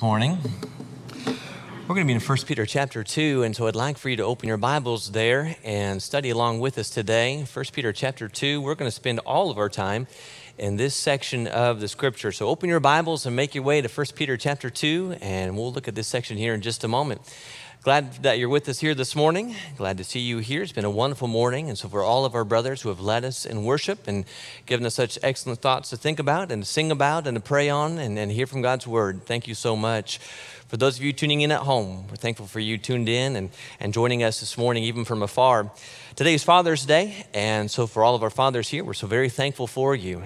Morning. We're going to be in 1 Peter chapter 2, and so I'd like for you to open your Bibles there and study along with us today. 1 Peter chapter 2, we're going to spend all of our time in this section of the Scripture. So open your Bibles and make your way to 1 Peter chapter 2, and we'll look at this section here in just a moment. Glad that you're with us here this morning. Glad to see you here. It's been a wonderful morning. And so for all of our brothers who have led us in worship and given us such excellent thoughts to think about and to sing about and to pray on and hear from God's word, thank you so much. For those of you tuning in at home, we're thankful for you tuned in and joining us this morning, even from afar. Today is Father's Day, and so for all of our fathers here, we're so very thankful for you.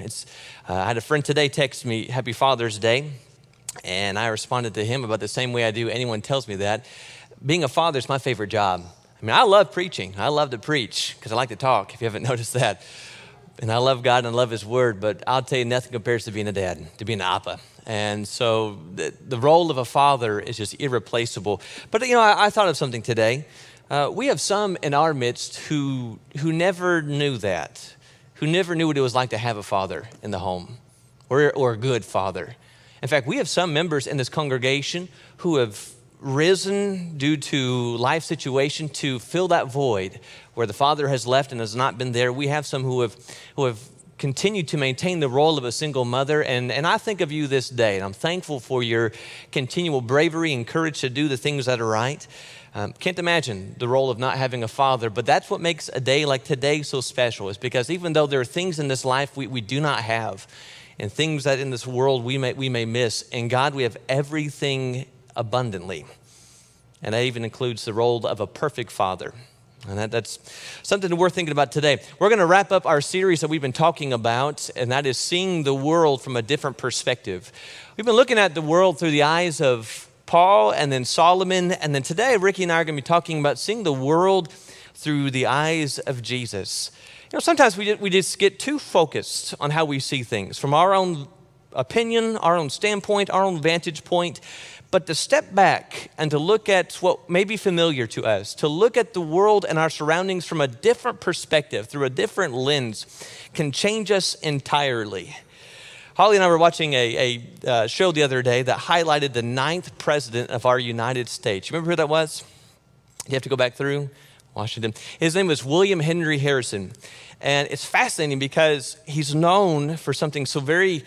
I had a friend today text me, Happy Father's Day, and I responded to him about the same way I do anyone tells me that. Being a father is my favorite job. I mean, I love preaching. I love to preach because I like to talk, if you haven't noticed that. And I love God and I love His Word, but I'll tell you, nothing compares to being a dad, to being an appa. And so the role of a father is just irreplaceable. But, you know, I thought of something today. We have some in our midst who never knew that, who never knew what it was like to have a father in the home or a good father. In fact, we have some members in this congregation who have risen due to life situation to fill that void where the father has left and has not been there. We have some who have continued to maintain the role of a single mother, and I think of you this day, and I'm thankful for your continual bravery and courage to do the things that are right. Can't imagine the role of not having a father, but that's what makes a day like today so special, is because even though there are things in this life we do not have, and things that in this world we may miss, in God we have everything abundantly. And that even includes the role of a perfect father. And that's something worth thinking about today. We're going to wrap up our series that we've been talking about, and that is seeing the world from a different perspective. We've been looking at the world through the eyes of Paul and then Solomon, and then today Ricky and I are going to be talking about seeing the world through the eyes of Jesus. You know, sometimes we just get too focused on how we see things from our own opinion, our own standpoint, our own vantage point. But to step back and to look at what may be familiar to us, to look at the world and our surroundings from a different perspective, through a different lens, can change us entirely. Holly and I were watching a show the other day that highlighted the 9th president of our United States. You remember who that was? You have to go back through Washington. His name was William Henry Harrison. And it's fascinating because he's known for something so very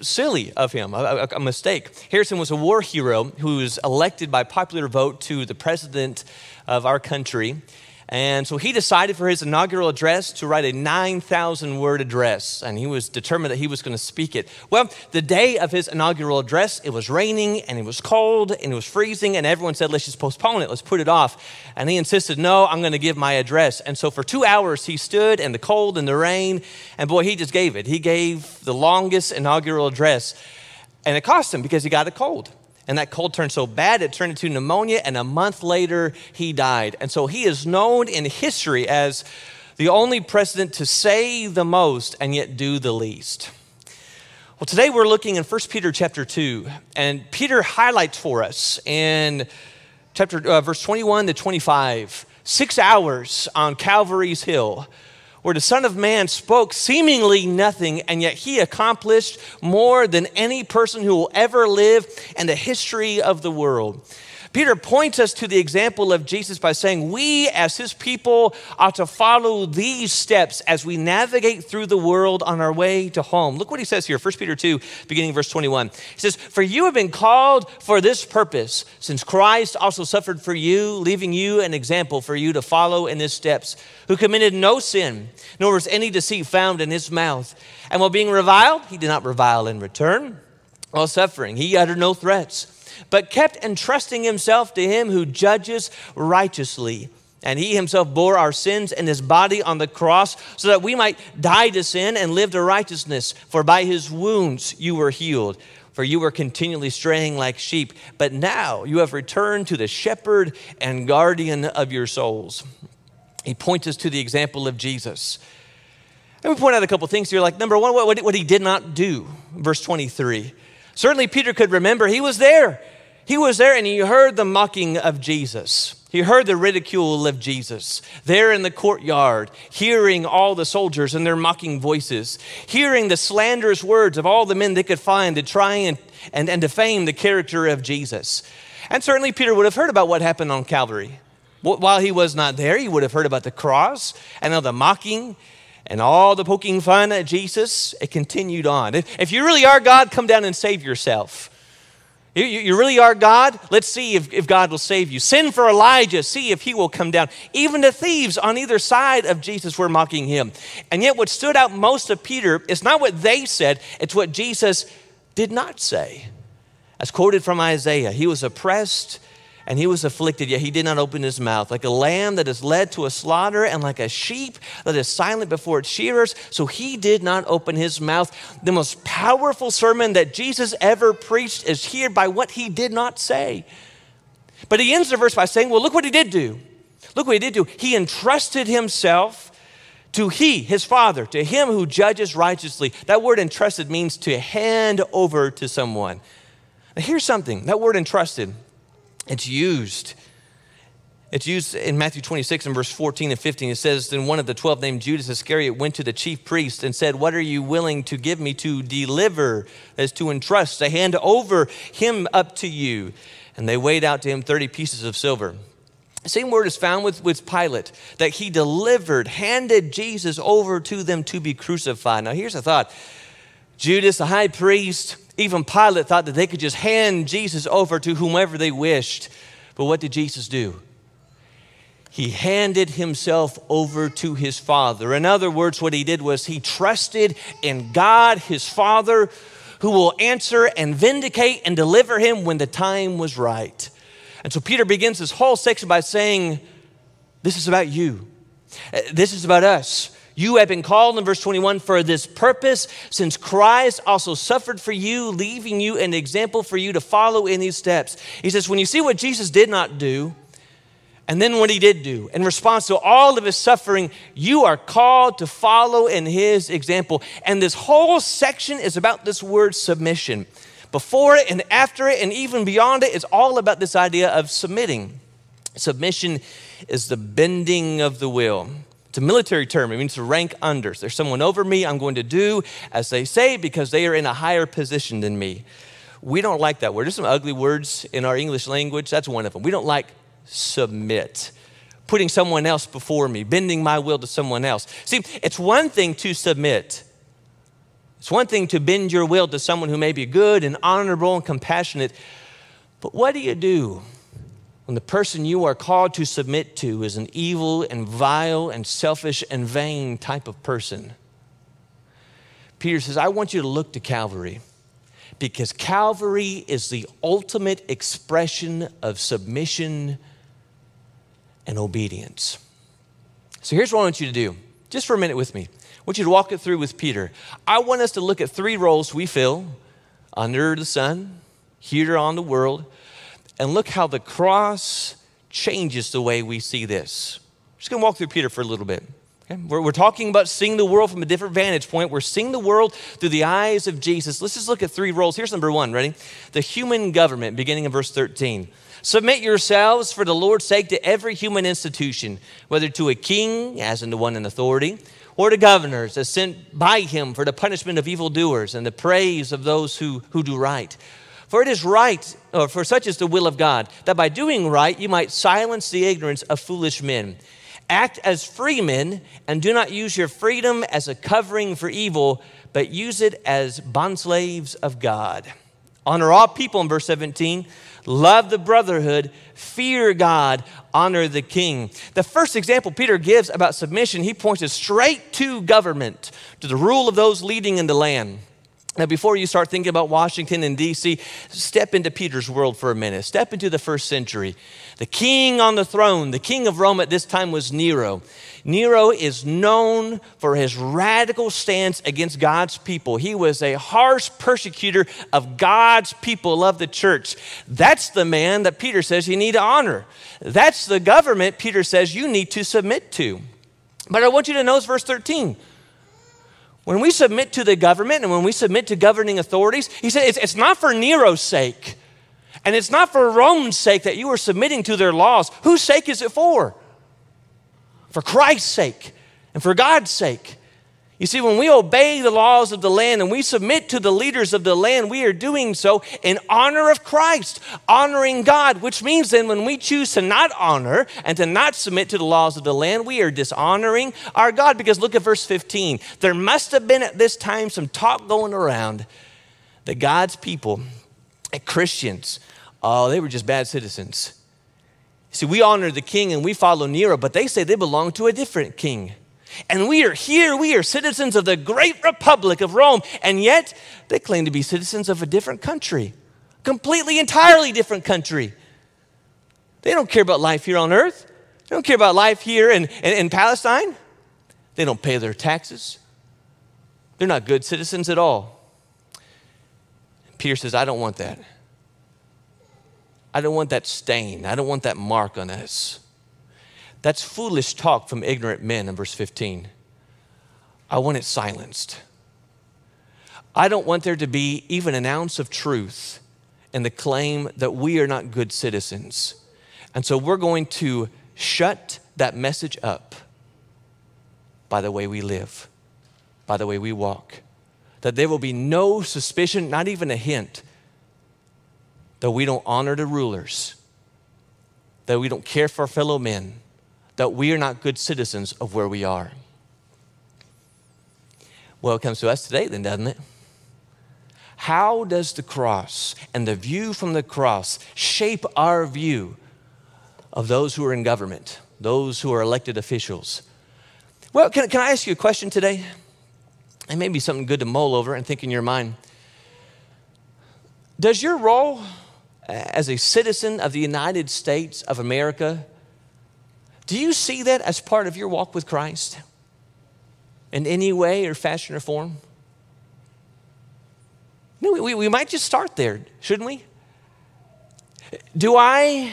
silly of him, a mistake. Harrison was a war hero who was elected by popular vote to the president of our country. And so he decided for his inaugural address to write a 9,000-word address, and he was determined that he was going to speak it. Well, the day of his inaugural address, it was raining, and it was cold, and it was freezing, and everyone said, let's just postpone it, let's put it off. And he insisted, no, I'm going to give my address. And so for 2 hours, he stood in the cold and the rain, and boy, he just gave it. He gave the longest inaugural address, and it cost him because he got a cold. And that cold turned so bad, it turned into pneumonia, and a month later, he died. And so he is known in history as the only president to say the most and yet do the least. Well, today we're looking in 1 Peter chapter 2, and Peter highlights for us in verse 21 to 25, 6 hours on Calvary's Hill, where the Son of Man spoke seemingly nothing, and yet he accomplished more than any person who will ever live in the history of the world. Peter points us to the example of Jesus by saying we as his people ought to follow these steps as we navigate through the world on our way to home. Look what he says here, 1 Peter 2, beginning verse 21. He says, for you have been called for this purpose, since Christ also suffered for you, leaving you an example for you to follow in his steps, who committed no sin, nor was any deceit found in his mouth. And while being reviled, he did not revile in return. While suffering, he uttered no threats, but kept entrusting himself to him who judges righteously. And he himself bore our sins in his body on the cross so that we might die to sin and live to righteousness. For by his wounds you were healed. For you were continually straying like sheep, but now you have returned to the shepherd and guardian of your souls. He points us to the example of Jesus. And we point out a couple things here, like number one, what he did not do. Verse 23. Certainly Peter could remember he was there. He was there and he heard the mocking of Jesus. He heard the ridicule of Jesus there in the courtyard, hearing all the soldiers and their mocking voices, hearing the slanderous words of all the men they could find to try and and defame the character of Jesus. And certainly Peter would have heard about what happened on Calvary. While he was not there, he would have heard about the cross and all the mocking and all the poking fun at Jesus. It continued on. If you really are God, come down and save yourself. You really are God? Let's see if God will save you. Send for Elijah. See if he will come down. Even the thieves on either side of Jesus were mocking him. And yet what stood out most of Peter is not what they said, it's what Jesus did not say. As quoted from Isaiah, he was oppressed and he was afflicted, yet he did not open his mouth. Like a lamb that is led to a slaughter, and like a sheep that is silent before its shearers, so he did not open his mouth. The most powerful sermon that Jesus ever preached is here by what he did not say. But he ends the verse by saying, well, look what he did do. Look what he did do. He entrusted himself to his Father, to him who judges righteously. That word entrusted means to hand over to someone. Now here's something, that word entrusted, it's used in Matthew 26 and verse 14 and 15. It says, then one of the 12 named Judas Iscariot went to the chief priest and said, what are you willing to give me to deliver, as to entrust, to hand over him up to you? And they weighed out to him 30 pieces of silver. The same word is found with Pilate, that he handed Jesus over to them to be crucified. Now here's a thought. Judas, the high priest, even Pilate thought that they could just hand Jesus over to whomever they wished. But what did Jesus do? He handed himself over to his Father. In other words, what he did was he trusted in God, his Father, who will answer and vindicate and deliver him when the time was right. And so Peter begins this whole section by saying, this is about you. This is about us. You have been called, in verse 21, for this purpose, since Christ also suffered for you, leaving you an example for you to follow in these steps. He says, when you see what Jesus did not do, and then what he did do, in response to all of his suffering, you are called to follow in his example. And this whole section is about this word submission. Before it and after it and even beyond it is all about this idea of submitting. Submission is the bending of the will. It's a military term. It means to rank under. So there's someone over me. I'm going to do as they say because they are in a higher position than me. We don't like that word. There's some ugly words in our English language. That's one of them. We don't like submit. Putting someone else before me. Bending my will to someone else. See, it's one thing to submit. It's one thing to bend your will to someone who may be good and honorable and compassionate. But what do you do when the person you are called to submit to is an evil and vile and selfish and vain type of person? Peter says, I want you to look to Calvary, because Calvary is the ultimate expression of submission and obedience. So here's what I want you to do. Just for a minute with me. I want you to walk it through with Peter. I want us to look at 3 roles we fill under the sun, here on the world, and look how the cross changes the way we see this. I'm just going to walk through Peter for a little bit. Okay? We're talking about seeing the world from a different vantage point. We're seeing the world through the eyes of Jesus. Let's just look at 3 roles. Here's number 1, ready? The human government, beginning in verse 13. Submit yourselves for the Lord's sake to every human institution, whether to a king, as in the one in authority, or to governors as sent by him for the punishment of evildoers and the praise of those who do right. For it is right, or for such is the will of God, that by doing right you might silence the ignorance of foolish men. Act as free men, and do not use your freedom as a covering for evil, but use it as bondslaves of God. Honor all people in verse 17. Love the brotherhood, fear God, honor the king. The first example Peter gives about submission, he points us straight to government, to the rule of those leading in the land. Now, before you start thinking about Washington and D.C., step into Peter's world for a minute. Step into the first century. The king on the throne, the king of Rome at this time was Nero. Nero is known for his radical stance against God's people. He was a harsh persecutor of God's people, of the church. That's the man that Peter says you need to honor. That's the government Peter says you need to submit to. But I want you to notice verse 13. When we submit to the government and when we submit to governing authorities, he said it's not for Nero's sake. And it's not for Rome's sake that you are submitting to their laws. Whose sake is it for? For Christ's sake and for God's sake. You see, when we obey the laws of the land and we submit to the leaders of the land, we are doing so in honor of Christ, honoring God, which means then when we choose to not honor and to not submit to the laws of the land, we are dishonoring our God. Because look at verse 15. There must have been at this time some talk going around that God's people, Christians, they were just bad citizens. See, we honor the king and we follow Nero, but they say they belong to a different king. And we are here, we are citizens of the great republic of Rome, and yet they claim to be citizens of a different country, completely, entirely different country. They don't care about life here on earth. They don't care about life here in Palestine. They don't pay their taxes. They're not good citizens at all. Peter says, I don't want that. I don't want that stain. I don't want that mark on us. That's foolish talk from ignorant men in verse 15. I want it silenced. I don't want there to be even an ounce of truth in the claim that we are not good citizens. And so we're going to shut that message up by the way we live, by the way we walk. That there will be no suspicion, not even a hint, that we don't honor the rulers, that we don't care for our fellow men, that we are not good citizens of where we are. Well, it comes to us today then, doesn't it? How does the cross and the view from the cross shape our view of those who are in government, those who are elected officials? Well, can I ask you a question today? It may be something good to mull over and think in your mind. Does your role as a citizen of the United States of America, do you see that as part of your walk with Christ in any way or fashion or form? No, we might just start there, shouldn't we? Do I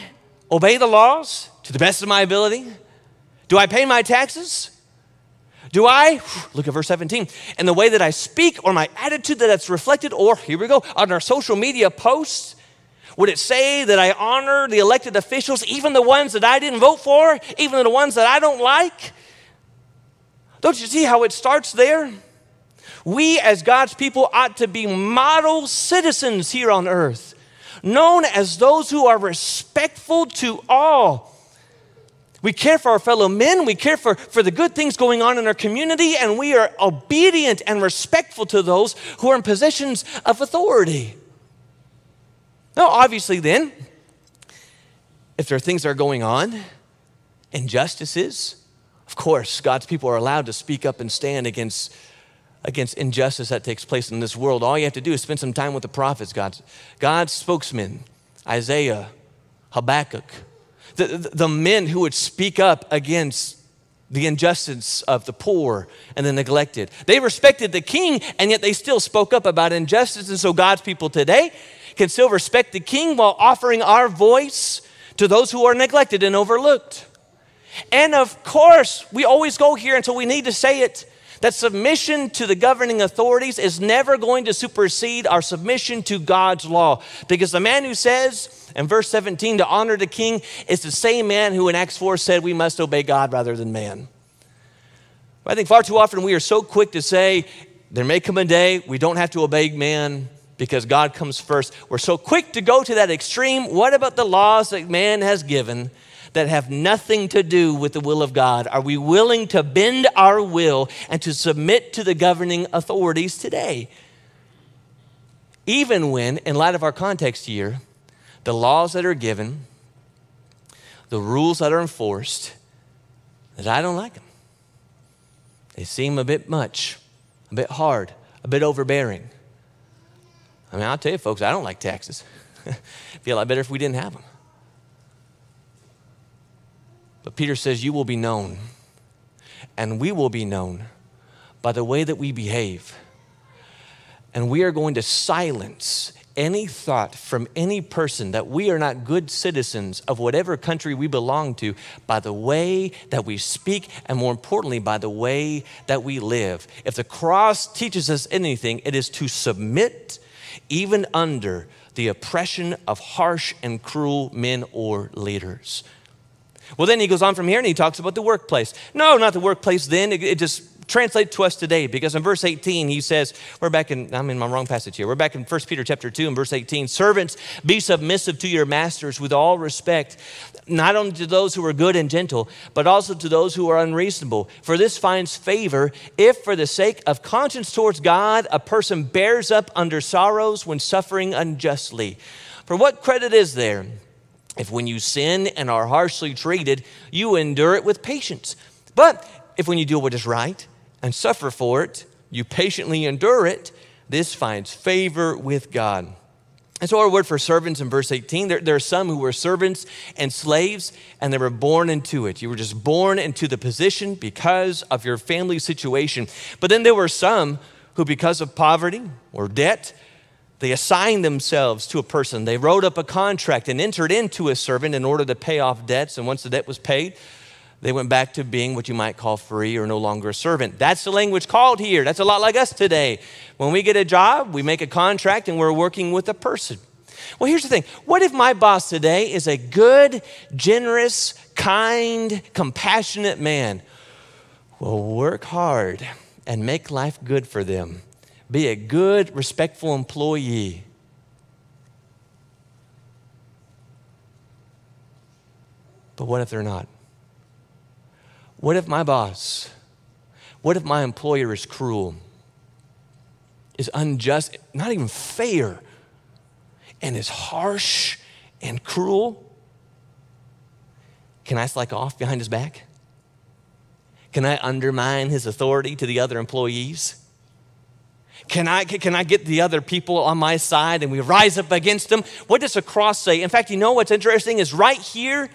obey the laws to the best of my ability? Do I pay my taxes? Do I, look at verse 17, in the way that I speak or my attitude that's reflected, or here we go, on our social media posts? Would it say that I honor the elected officials, even the ones that I didn't vote for, even the ones that I don't like? Don't you see how it starts there? We as God's people ought to be model citizens here on earth, known as those who are respectful to all. We care for our fellow men, we care for the good things going on in our community, and we are obedient and respectful to those who are in positions of authority. Now, obviously then, if there are things that are going on, injustices, of course, God's people are allowed to speak up and stand against injustice that takes place in this world. All you have to do is spend some time with the prophets, God's spokesmen, Isaiah, Habakkuk, the men who would speak up against the injustice of the poor and the neglected. They respected the king, and yet they still spoke up about injustice. And so God's people today can still respect the king while offering our voice to those who are neglected and overlooked. And of course, we always go here until we need to say it, that submission to the governing authorities is never going to supersede our submission to God's law. Because the man who says in verse 17 to honor the king is the same man who in Acts 4 said we must obey God rather than man. I think far too often we are so quick to say there may come a day we don't have to obey man because God comes first. We're so quick to go to that extreme. What about the laws that man has given that have nothing to do with the will of God? Are we willing to bend our will and to submit to the governing authorities today? Even when, in light of our context here, the laws that are given, the rules that are enforced, that I don't like them. They seem a bit much, a bit hard, a bit overbearing. I mean, I'll tell you, folks, I don't like taxes. It'd be a lot better if we didn't have them. But Peter says, you will be known, and we will be known by the way that we behave. And we are going to silence any thought from any person that we are not good citizens of whatever country we belong to by the way that we speak, and more importantly, by the way that we live. If the cross teaches us anything, it is to submit even under the oppression of harsh and cruel men or leaders. Well, then he goes on from here and he talks about the workplace. No, not the workplace then. It just translate to us today, because in verse 18, he says, I'm in my wrong passage here. We're back in 1 Peter chapter 2 and verse 18. Servants, be submissive to your masters with all respect, not only to those who are good and gentle, but also to those who are unreasonable. For this finds favor if for the sake of conscience towards God, a person bears up under sorrows when suffering unjustly. For what credit is there if when you sin and are harshly treated, you endure it with patience? But if when you do what is right and suffer for it, you patiently endure it, this finds favor with God. And so our word for servants in verse 18, there are some who were servants and slaves, and they were born into it. You were just born into the position because of your family situation. But then there were some who, because of poverty or debt, they assigned themselves to a person. They wrote up a contract and entered into a servant in order to pay off debts. And once the debt was paid, they went back to being what you might call free or no longer a servant. That's the language called here. That's a lot like us today. When we get a job, we make a contract and we're working with a person. Well, here's the thing. What if my boss today is a good, generous, kind, compassionate man? Well, work hard and make life good for them. Be a good, respectful employee. But what if they're not? What if my boss, what if my employer is cruel, is unjust, not even fair, and is harsh and cruel? Can I slack off behind his back? Can I undermine his authority to the other employees? Can I get the other people on my side and we rise up against them? What does the cross say? In fact, you know what's interesting is right here,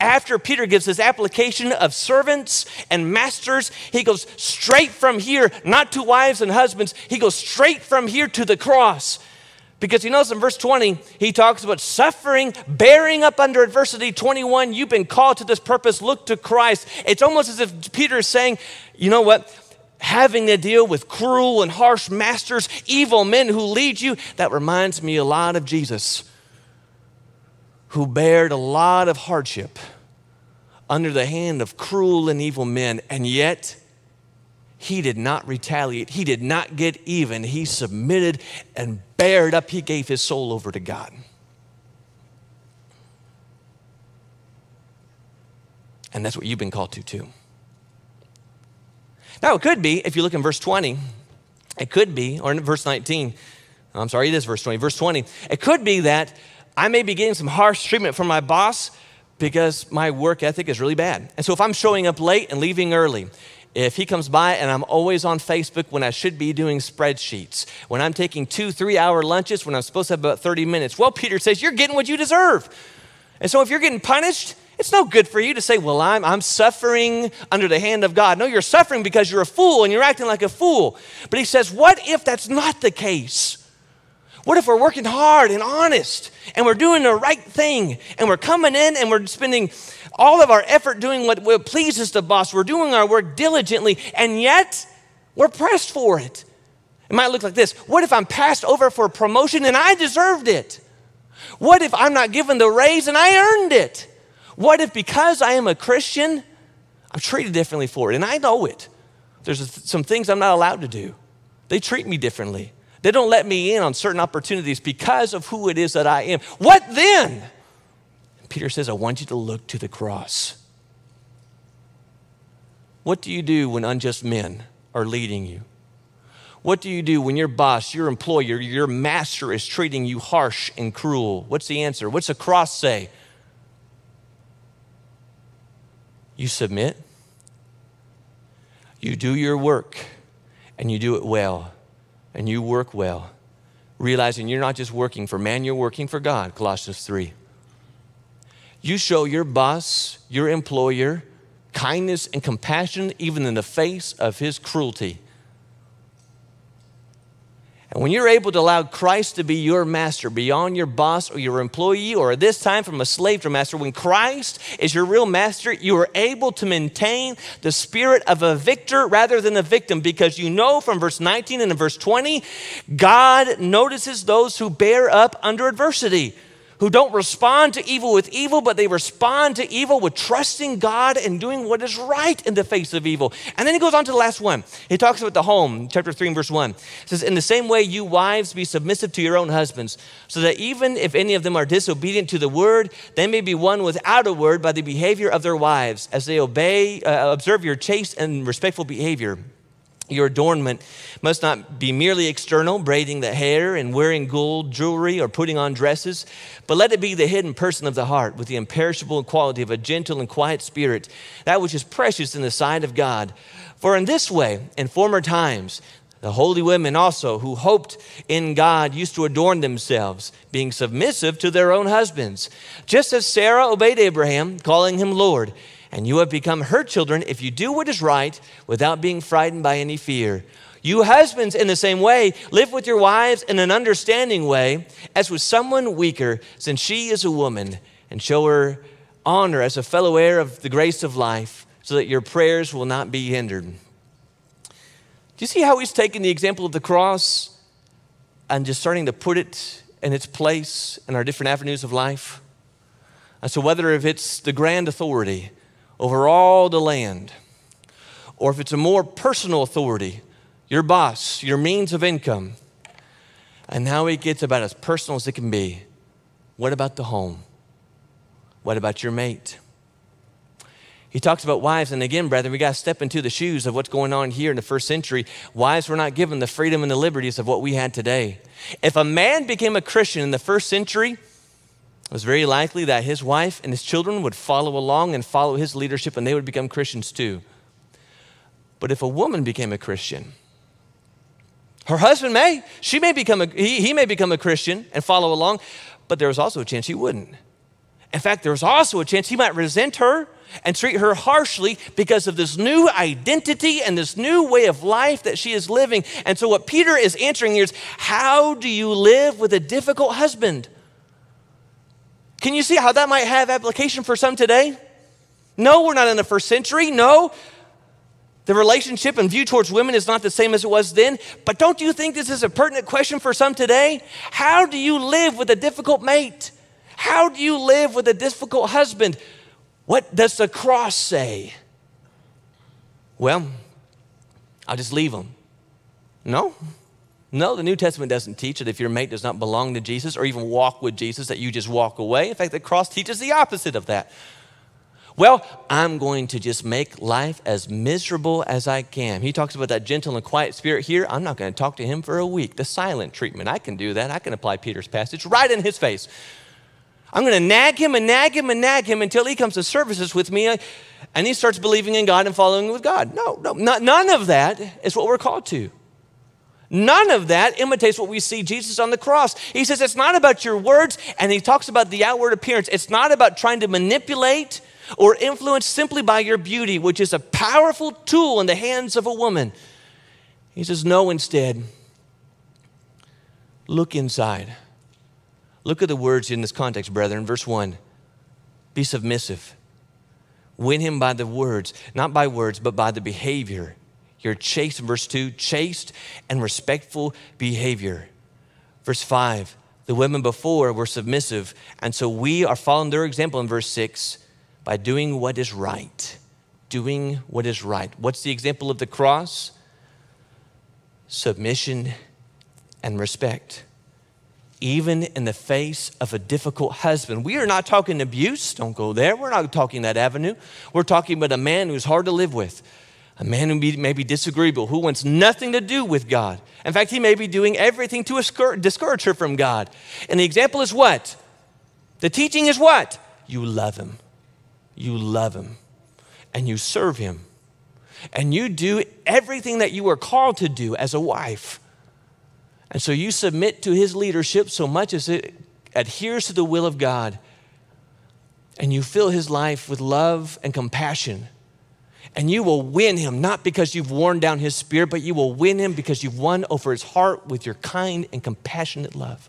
after Peter gives his application of servants and masters, he goes straight from here, not to wives and husbands. He goes straight from here to the cross. Because he knows in verse 20, he talks about suffering, bearing up under adversity. 21, you've been called to this purpose. Look to Christ. It's almost as if Peter is saying, you know what? Having to deal with cruel and harsh masters, evil men who lead you, that reminds me a lot of Jesus, who bared a lot of hardship under the hand of cruel and evil men, and yet he did not retaliate. He did not get even. He submitted and bared up. He gave his soul over to God. And that's what you've been called to too. Now it could be, if you look in verse 20, it could be, or in verse 19, I'm sorry, it is verse 20. Verse 20, it could be that I may be getting some harsh treatment from my boss because my work ethic is really bad. And so if I'm showing up late and leaving early, if he comes by and I'm always on Facebook when I should be doing spreadsheets, when I'm taking 2-3 hour lunches when I'm supposed to have about 30 minutes, well, Peter says, you're getting what you deserve. And so if you're getting punished, it's no good for you to say, well, I'm suffering under the hand of God. No, you're suffering because you're a fool and you're acting like a fool. But he says, what if that's not the case? What if we're working hard and honest and we're doing the right thing and we're coming in and we're spending all of our effort doing what pleases the boss. We're doing our work diligently and yet we're pressed for it. It might look like this. What if I'm passed over for a promotion and I deserved it? What if I'm not given the raise and I earned it? What if because I am a Christian, I'm treated differently for it? And I know it. There's some things I'm not allowed to do. They treat me differently. They don't let me in on certain opportunities because of who it is that I am. What then? Peter says, I want you to look to the cross. What do you do when unjust men are leading you? What do you do when your boss, your employer, your master is treating you harsh and cruel? What's the answer? What's the cross say? You submit. You do your work and you do it well. And you work well, realizing you're not just working for man, you're working for God, Colossians 3. You show your boss, your employer, kindness and compassion even in the face of his cruelty. And when you're able to allow Christ to be your master beyond your boss or your employee, or at this time from a slave to a master, when Christ is your real master, you are able to maintain the spirit of a victor rather than a victim, because you know from verse 19 and verse 20, God notices those who bear up under adversity. who don't respond to evil with evil, but they respond to evil with trusting God and doing what is right in the face of evil. And then he goes on to the last one. He talks about the home, chapter 3 and verse 1. It says, in the same way, you wives be submissive to your own husbands, so that even if any of them are disobedient to the word, they may be won without a word by the behavior of their wives, as they observe your chaste and respectful behavior. Your adornment must not be merely external, braiding the hair and wearing gold jewelry or putting on dresses, but let it be the hidden person of the heart with the imperishable quality of a gentle and quiet spirit, that which is precious in the sight of God. For in this way, in former times, the holy women also who hoped in God used to adorn themselves, being submissive to their own husbands, just as Sarah obeyed Abraham, calling him Lord. And you have become her children if you do what is right without being frightened by any fear. You husbands, in the same way, live with your wives in an understanding way, as with someone weaker, since she is a woman, and show her honor as a fellow heir of the grace of life, so that your prayers will not be hindered. Do you see how he's taking the example of the cross and just starting to put it in its place in our different avenues of life? And so whether if it's the grand authority over all the land, or if it's a more personal authority, your boss, your means of income, and now it gets about as personal as it can be. What about the home? What about your mate? He talks about wives, and again, brethren, we got to step into the shoes of what's going on here in the first century. Wives were not given the freedom and the liberties of what we had today. If a man became a Christian in the first century, it was very likely that his wife and his children would follow along and follow his leadership, and they would become Christians too. But if a woman became a Christian, her husband he may become a Christian and follow along, but there was also a chance he wouldn't. In fact, there was also a chance he might resent her and treat her harshly because of this new identity and this new way of life that she is living. And so what Peter is answering here is, how do you live with a difficult husband? Can you see how that might have application for some today? No, we're not in the first century. No, the relationship and view towards women is not the same as it was then. But don't you think this is a pertinent question for some today? How do you live with a difficult mate? How do you live with a difficult husband? What does the cross say? Well, I'll just leave them. No, the New Testament doesn't teach that if your mate does not belong to Jesus or even walk with Jesus, that you just walk away. In fact, the cross teaches the opposite of that. Well, I'm going to just make life as miserable as I can. He talks about that gentle and quiet spirit here. I'm not going to talk to him for a week. The silent treatment, I can do that. I can apply Peter's passage right in his face. I'm going to nag him and nag him and nag him until he comes to services with me and he starts believing in God and following with God. None of that is what we're called to. None of that imitates what we see Jesus on the cross. He says it's not about your words, and he talks about the outward appearance. It's not about trying to manipulate or influence simply by your beauty, which is a powerful tool in the hands of a woman. He says, no, instead, look inside. Look at the words in this context, brethren. Verse 1, be submissive. Win him by the words, not by words, but by the behavior. You're chaste, verse 2, chaste and respectful behavior. Verse 5, the women before were submissive, and so we are following their example in verse 6 by doing what is right. Doing what is right. What's the example of the cross? Submission and respect. Even in the face of a difficult husband. We are not talking abuse. Don't go there. We're not talking that avenue. We're talking about a man who's hard to live with. A man who may be disagreeable, who wants nothing to do with God. In fact, he may be doing everything to discourage her from God. And the example is what? The teaching is what? You love him. You love him. And you serve him. And you do everything that you are called to do as a wife. And so you submit to his leadership so much as it adheres to the will of God. And you fill his life with love and compassion. And you will win him, not because you've worn down his spirit, but you will win him because you've won over his heart with your kind and compassionate love.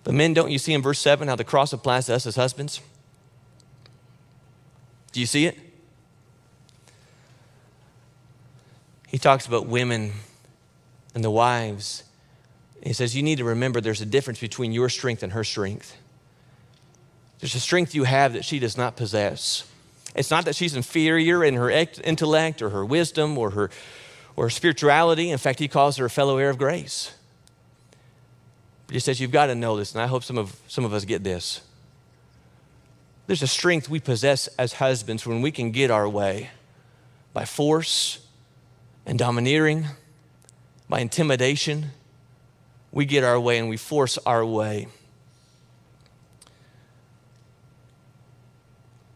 But men, don't you see in verse 7 how the cross applies to us as husbands? Do you see it? He talks about women and the wives He says, you need to remember there's a difference between your strength and her strength. There's a strength you have that she does not possess. It's not that she's inferior in her intellect or her wisdom or her spirituality. In fact, he calls her a fellow heir of grace. But he says, you've got to know this, and I hope some of us get this. There's a strength we possess as husbands when we can get our way by force and domineering, by intimidation. We get our way and we force our way.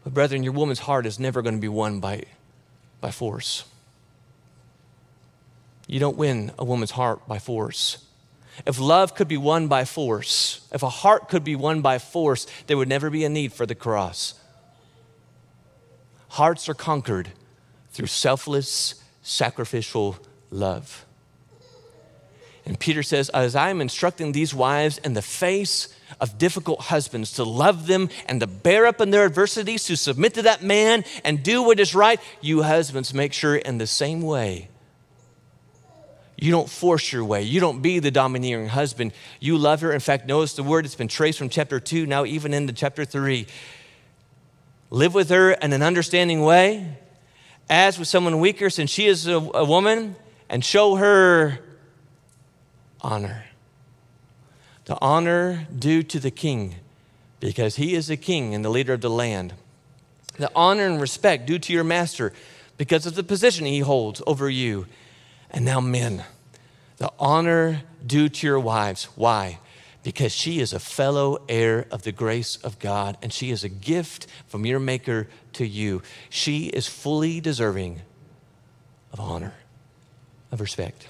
But brethren, your woman's heart is never going to be won by force. You don't win a woman's heart by force. If love could be won by force, if a heart could be won by force, there would never be a need for the cross. Hearts are conquered through selfless, sacrificial love. And Peter says, as I'm instructing these wives in the face of difficult husbands to love them and to bear up in their adversities, to submit to that man and do what is right, you husbands make sure in the same way. You don't force your way. You don't be the domineering husband. You love her. In fact, notice the word, it's been traced from chapter 2, now even into chapter 3. Live with her in an understanding way, as with someone weaker, since she is a woman, and show her honor. The honor due to the king, because he is the king and the leader of the land. The honor and respect due to your master, because of the position he holds over you. And now men, the honor due to your wives. Why? Because she is a fellow heir of the grace of God, and she is a gift from your maker to you. She is fully deserving of honor, of respect.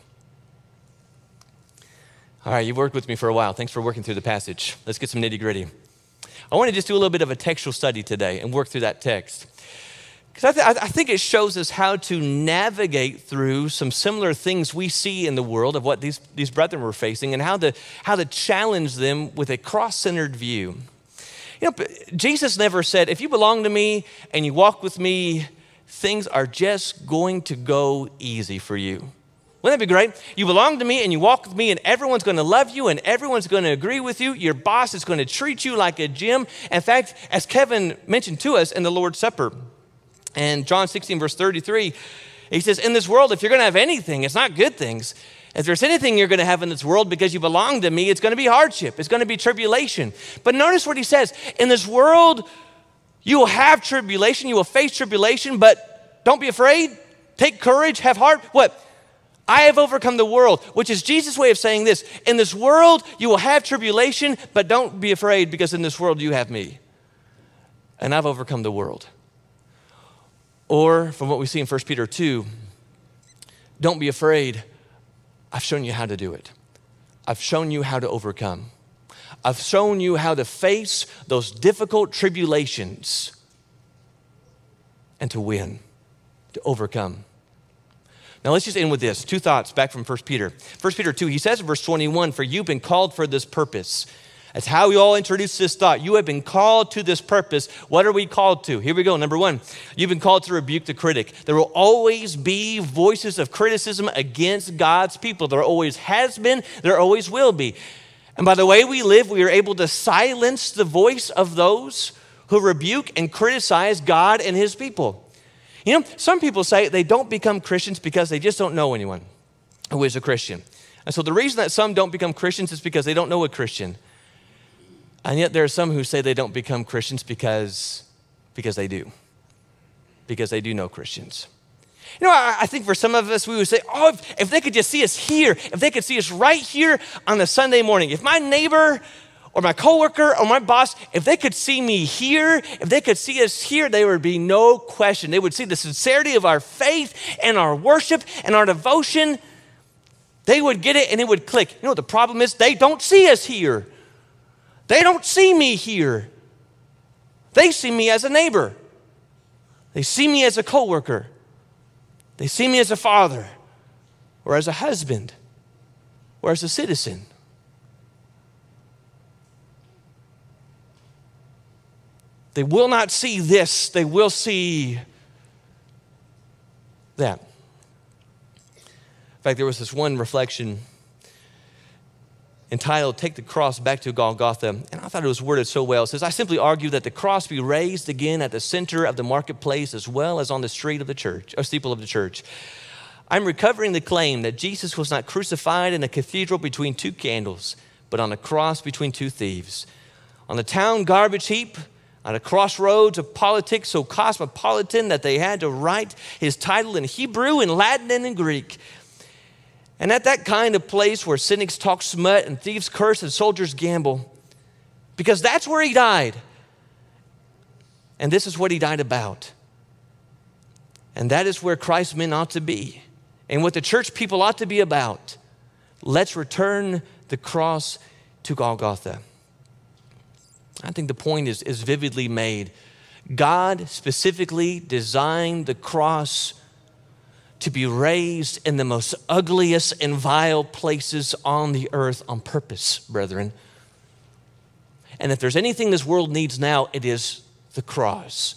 All right, you've worked with me for a while. Thanks for working through the passage. Let's get some nitty-gritty. I want to just do a little bit of a textual study today and work through that text. Because I think it shows us how to navigate through some similar things we see in the world of what these brethren were facing, and how to challenge them with a cross-centered view. You know, Jesus never said, if you belong to me and you walk with me, things are just going to go easy for you. Wouldn't that be great? You belong to me and you walk with me, and everyone's going to love you and everyone's going to agree with you. Your boss is going to treat you like a gem. In fact, as Kevin mentioned to us in the Lord's Supper, and John 16, verse 33, he says, in this world, if you're going to have anything, it's not good things. If there's anything you're going to have in this world because you belong to me, it's going to be hardship. It's going to be tribulation. But notice what he says. In this world, you will have tribulation. You will face tribulation, but don't be afraid. Take courage. Have heart. What? I have overcome the world, which is Jesus' way of saying this. In this world, you will have tribulation, but don't be afraid, because in this world, you have me. And I've overcome the world. Or from what we see in 1 Peter 2, don't be afraid. I've shown you how to do it. I've shown you how to overcome. I've shown you how to face those difficult tribulations and to win, to overcome. Now let's just end with this. Two thoughts back from 1 Peter. 1 Peter 2, he says in verse 21, for you've been called for this purpose. That's how we all introduce this thought. You have been called to this purpose. What are we called to? Here we go. Number one, you've been called to rebuke the critic. There will always be voices of criticism against God's people. There always has been. There always will be. And by the way we live, we are able to silence the voice of those who rebuke and criticize God and his people. You know, some people say they don't become Christians because they just don't know anyone who is a Christian. And so the reason that some don't become Christians is because they don't know a Christian. And yet there are some who say they don't become Christians because they do. Because they do know Christians. You know, I think for some of us, we would say, oh, if they could just see us here, if they could see us right here on a Sunday morning, if my neighbor or my coworker or my boss, if they could see me here, if they could see us here, there would be no question. They would see the sincerity of our faith and our worship and our devotion. They would get it and it would click. You know what the problem is? They don't see us here. They don't see me here. They see me as a neighbor. They see me as a coworker. They see me as a father or as a husband or as a citizen. They will not see this. They will see that. In fact, there was this one reflection entitled, Take the Cross Back to Golgotha. And I thought it was worded so well. It says, I simply argue that the cross be raised again at the center of the marketplace as well as on the street of the church, or steeple of the church. I'm recovering the claim that Jesus was not crucified in a cathedral between two candles, but on a cross between two thieves. On the town garbage heap, on a crossroads of politics so cosmopolitan that they had to write his title in Hebrew and Latin and in Greek. And at that kind of place where cynics talk smut and thieves curse and soldiers gamble, because that's where he died. And this is what he died about. And that is where Christ's men ought to be, and what the church people ought to be about. Let's return the cross to Golgotha. I think the point is vividly made. God specifically designed the cross to be raised in the most ugliest and vile places on the earth on purpose, brethren. And if there's anything this world needs now, it is the cross,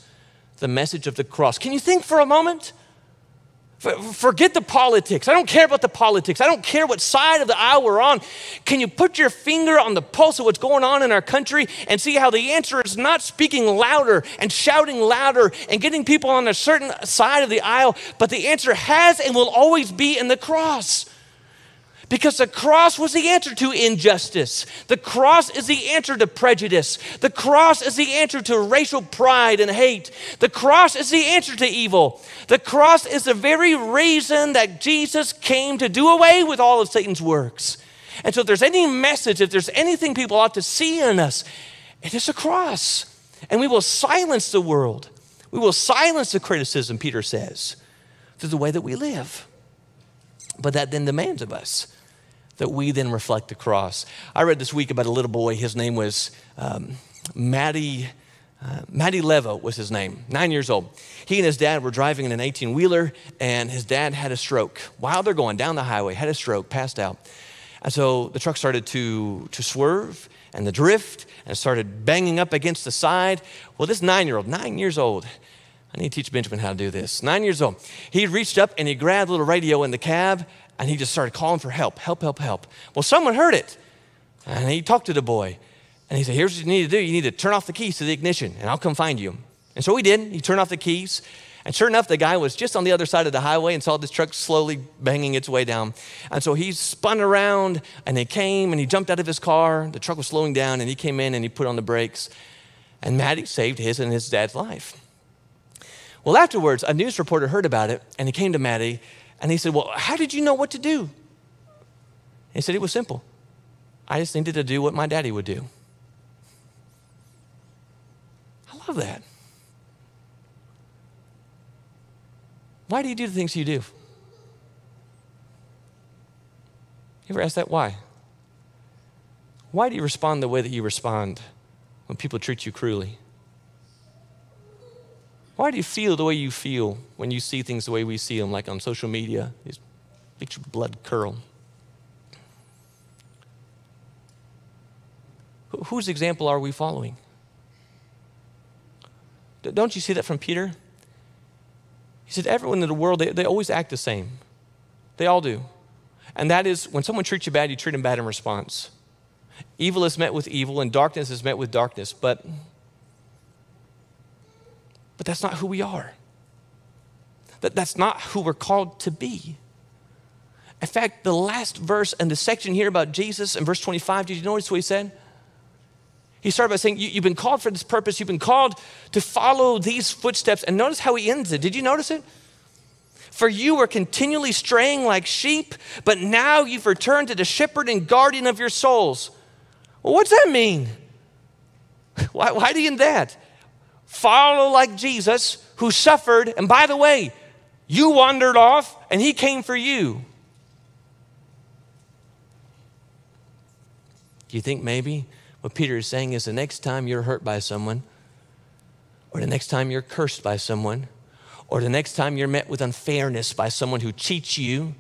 the message of the cross. Can you think for a moment? Forget the politics. I don't care about the politics. I don't care what side of the aisle we're on. Can you put your finger on the pulse of what's going on in our country and see how the answer is not speaking louder and shouting louder and getting people on a certain side of the aisle, but the answer has and will always be in the cross. Because the cross was the answer to injustice. The cross is the answer to prejudice. The cross is the answer to racial pride and hate. The cross is the answer to evil. The cross is the very reason that Jesus came to do away with all of Satan's works. And so if there's any message, if there's anything people ought to see in us, it is a cross. And we will silence the world. We will silence the criticism, Peter says, through the way that we live. But that then demands of us that we then reflect the cross. I read this week about a little boy. His name was Matty Levo was his name, 9 years old. He and his dad were driving in an 18-wheeler, and his dad had a stroke. While they're going down the highway, had a stroke, passed out. And so the truck started to swerve and the drift and started banging up against the side. Well, this 9-year-old, 9 years old, I need to teach Benjamin how to do this. 9 years old. He reached up and he grabbed a little radio in the cab and he just started calling for help, help, help, help. Well, someone heard it. And he talked to the boy. And he said, here's what you need to do. You need to turn off the keys to the ignition and I'll come find you. And so he did. He turned off the keys. And sure enough, the guy was just on the other side of the highway and saw this truck slowly banging its way down. And so he spun around and they came and he jumped out of his car. The truck was slowing down and he came in and he put on the brakes. And Matty saved his and his dad's life. Well, afterwards, a news reporter heard about it and he came to Matty and he said, well, how did you know what to do? He said, it was simple. I just needed to do what my daddy would do. I love that. Why do you do the things you do? You ever ask that why? Why do you respond the way that you respond when people treat you cruelly? Why do you feel the way you feel when you see things the way we see them, like on social media? It makes your blood curl. Whose example are we following? Don't you see that from Peter? He said, everyone in the world, they always act the same. They all do. And that is, when someone treats you bad, you treat them bad in response. Evil is met with evil, and darkness is met with darkness. But that's not who we are. That's not who we're called to be. In fact, the last verse in the section here about Jesus, in verse 25, did you notice what he said? He started by saying, you've been called for this purpose. You've been called to follow these footsteps. And notice how he ends it. Did you notice it? For you were continually straying like sheep, but now you've returned to the shepherd and guardian of your souls. Well, what's that mean? Why do you end that? Follow like Jesus, who suffered. And by the way, you wandered off and he came for you. Do you think maybe what Peter is saying is the next time you're hurt by someone, or the next time you're cursed by someone, or the next time you're met with unfairness by someone who cheats you,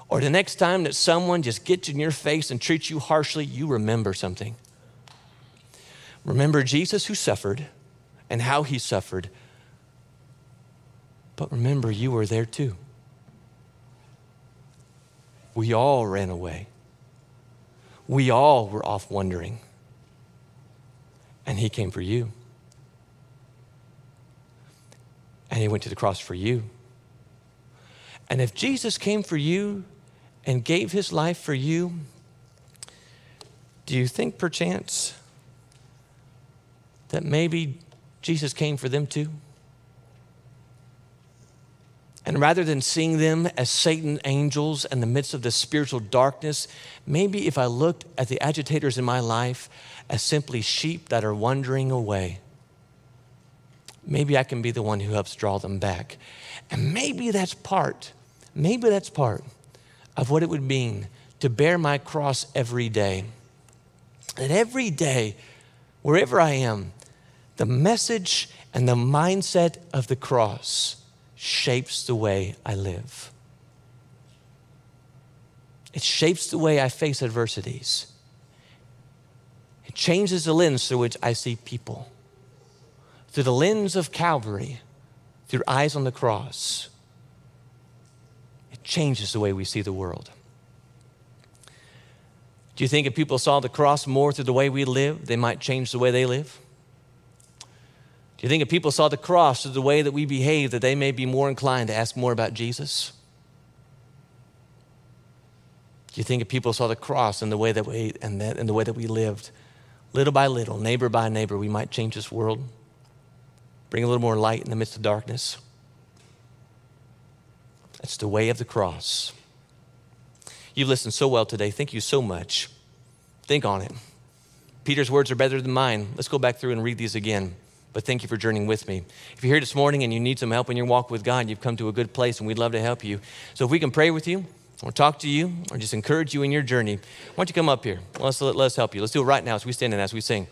or the next time that someone just gets in your face and treats you harshly, you remember something. Remember Jesus who suffered and how he suffered. But remember, you were there too. We all ran away. We all were off wandering. And he came for you. And he went to the cross for you. And if Jesus came for you and gave his life for you, do you think perchance that maybe Jesus came for them too? And rather than seeing them as Satan angels in the midst of the spiritual darkness, maybe if I looked at the agitators in my life as simply sheep that are wandering away, maybe I can be the one who helps draw them back. And maybe that's part of what it would mean to bear my cross every day. And every day, wherever I am, the message and the mindset of the cross shapes the way I live. It shapes the way I face adversities. It changes the lens through which I see people. Through the lens of Calvary, through eyes on the cross, it changes the way we see the world. Do you think if people saw the cross more through the way we live, they might change the way they live? Do you think if people saw the cross through the way that we behave, that they may be more inclined to ask more about Jesus? Do you think if people saw the cross in the way that we lived, little by little, neighbor by neighbor, we might change this world, bring a little more light in the midst of darkness? That's the way of the cross. You've listened so well today. Thank you so much. Think on it. Peter's words are better than mine. Let's go back through and read these again. But thank you for journeying with me. If you're here this morning and you need some help in your walk with God, you've come to a good place and we'd love to help you. So if we can pray with you or talk to you or just encourage you in your journey, why don't you come up here? Let's help you. Let's do it right now as we stand and as we sing.